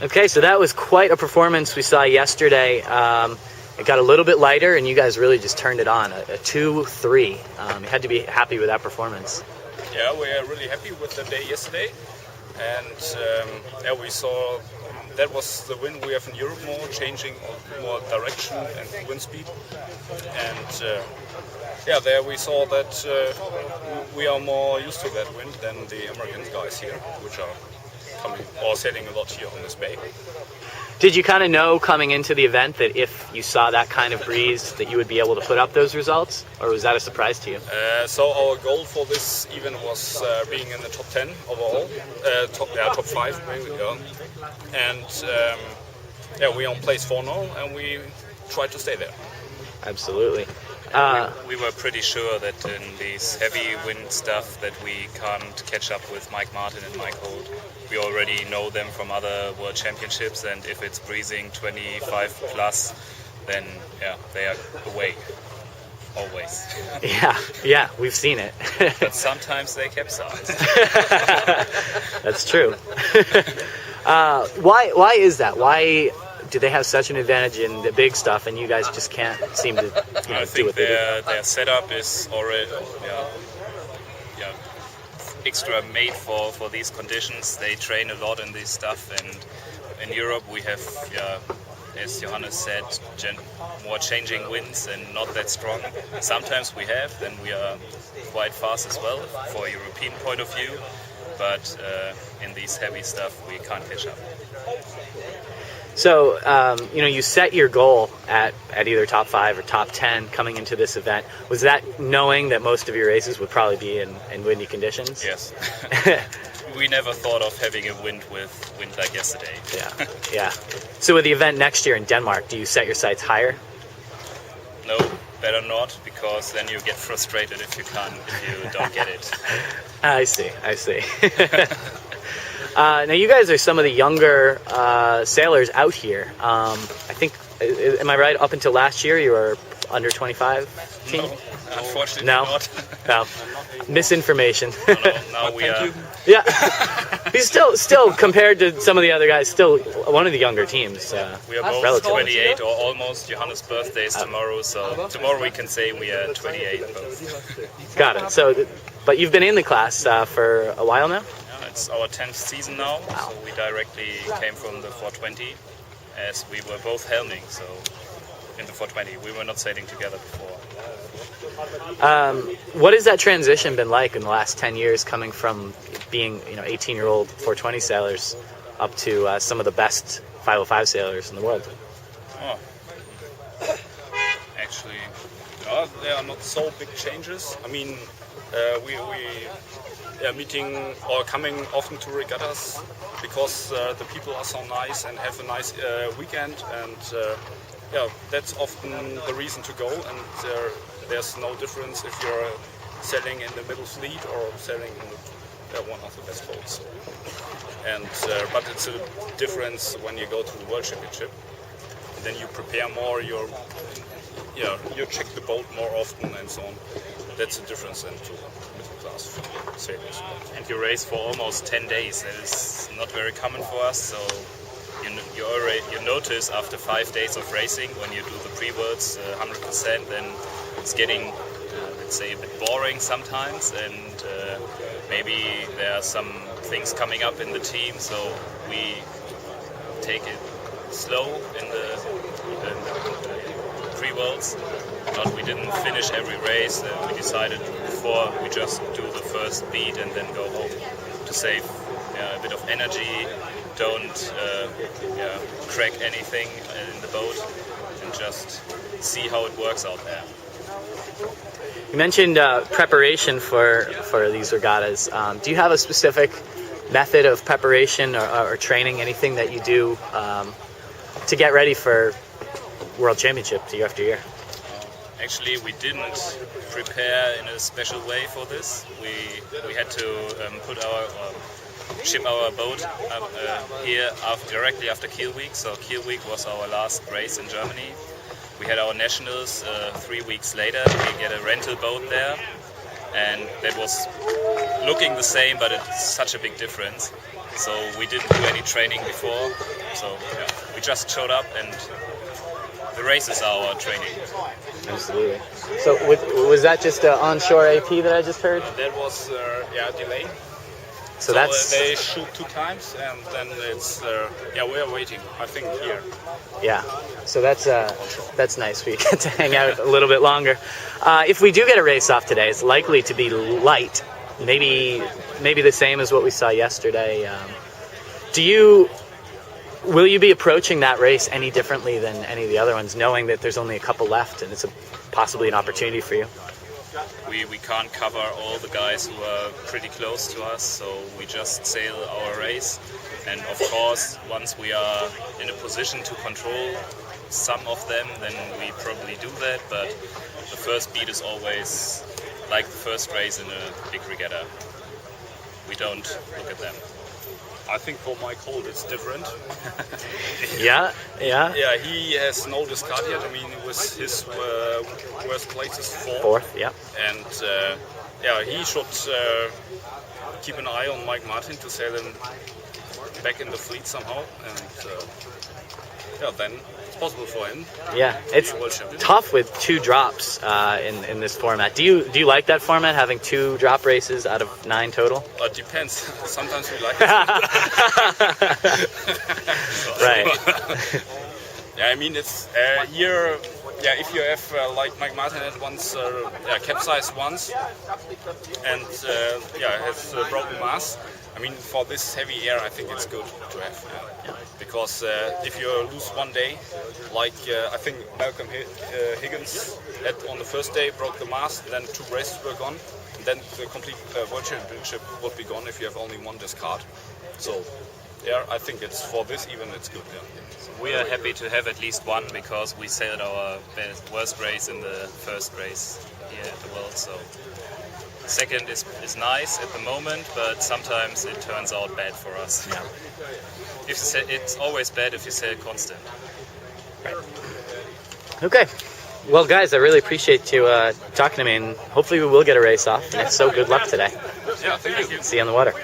Okay, so that was quite a performance we saw yesterday. It got a little bit lighter, and you guys really just turned it on. A 2-3. You had to be happy with that performance. Yeah, we are really happy with the day yesterday. And we saw that was the wind we have in Europe more, changing more direction and wind speed. And there we saw that we are more used to that wind than the American guys here, which are coming or sailing a lot here on this bay. Did you kind of know coming into the event that if you saw that kind of breeze that you would be able to put up those results, or was that a surprise to you? So our goal for this event was being in the top 10 overall, top 5 maybe, and we are on place 4 now, and we tried to stay there. Absolutely. We were pretty sure that in these heavy wind stuff that we can't catch up with Mike Martin and Mike Holt. We already know them from other World Championships, and if it's breezing 25 plus, then they are away. Always. Yeah, we've seen it. But sometimes they capsize. That's true. Why is that? Why do they have such an advantage in the big stuff, and you guys just can't seem to I think do what they do? Their setup is already extra made for these conditions. They train a lot in this stuff, and in Europe we have, as Johannes said, more changing winds and not that strong. Sometimes we have, then we are quite fast as well for a European point of view, but in these heavy stuff we can't catch up. So, you set your goal at either top 5 or top 10 coming into this event. Was that knowing that most of your races would probably be in windy conditions? Yes. We never thought of having a wind like yesterday. Yeah. So with the event next year in Denmark, do you set your sights higher? No, better not, because then you get frustrated if you don't get it. I see. Now you guys are some of the younger sailors out here. I think, am I right? Up until last year, you were under 25 team? No, unfortunately not. No. Misinformation. Now we are. Yeah, he's still compared to some of the other guys, still one of the younger teams. We are both 28 or almost. Johannes' birthday is tomorrow, so tomorrow we can say we are 28 both. Got it. So, but you've been in the class for a while now? It's our 10th season now, Wow. So we directly came from the 420, as we were both helming, so in the 420. We were not sailing together before. What has that transition been like in the last 10 years, coming from being 18-year-old 420 sailors up to some of the best 505 sailors in the world? Actually, there are not so big changes. I mean, we are meeting or coming often to regattas because the people are so nice and have a nice weekend, and that's often the reason to go. And there's no difference if you're sailing in the middle fleet or sailing in one of the best boats. And but it's a difference when you go to the World Championship. And then you prepare more. You check the boat more often and so on. That's a difference into middle class sailors. And you race for almost 10 days. That is not very common for us. So you notice after 5 days of racing, when you do the pre-worlds 100%, then it's getting, let's say, a bit boring sometimes. And maybe there are some things coming up in the team, so we take it slow in the pre-worlds. We didn't finish every race. We decided before we just do the first beat and then go home to save a bit of energy. Don't crack anything in the boat, and just see how it works out there. You mentioned preparation for these regattas. Do you have a specific method of preparation or training, anything that you do to get ready for World Championships year after year? Actually, we didn't prepare in a special way for this. We had to ship our boat here directly after Kiel Week. So Kiel Week was our last race in Germany. We had our nationals 3 weeks later. We get a rental boat there, and that was looking the same, but it's such a big difference. So we didn't do any training before. So yeah, we just showed up and the race is our training. Absolutely. So was that just an onshore AP that I just heard? That was delay. So that's they shoot 2 times and then it's we are waiting. I think here. yeah. So that's nice. We get to hang out a little bit longer. If we do get a race off today, it's likely to be light. Maybe the same as what we saw yesterday. Will you be approaching that race any differently than any of the other ones, knowing that there's only a couple left and it's possibly an opportunity for you? We can't cover all the guys who are pretty close to us, so we just sail our race. And of course, once we are in a position to control some of them, then we probably do that. But the first beat is always like the first race in a big regatta. We don't look at them. I think for Mike Holt it's different. Yeah. Yeah, he has no discard yet. I mean, it was his worst place is fourth. Yeah. And he should keep an eye on Mike Martin to sail him back in the fleet somehow. And then it's possible for him. Yeah, it's tough with 2 drops in this format. Do you like that format, having 2 drop races out of 9 total? It depends. Sometimes we like it. Right. Yeah, I mean it's here. Yeah, if you have like Mike Martin had once capsized once and has broken mass. I mean, for this heavy air, I think it's good to have. Because if you lose one day, like I think Malcolm Higgins had on the first day broke the mast, then 2 races were gone, and then the complete World Championship would be gone if you have only 1 discard. So, yeah, I think it's for this even it's good. Yeah. So we are happy to have at least 1 because we sailed our worst race in the first race here at the World. So second is nice at the moment, but sometimes it turns out bad for us. Yeah. It's always bad if you sail constant. Right. Okay. Well, guys, I really appreciate you talking to me, and hopefully we will get a race off. And if so, good luck today. Yeah, thank you. See you on the water.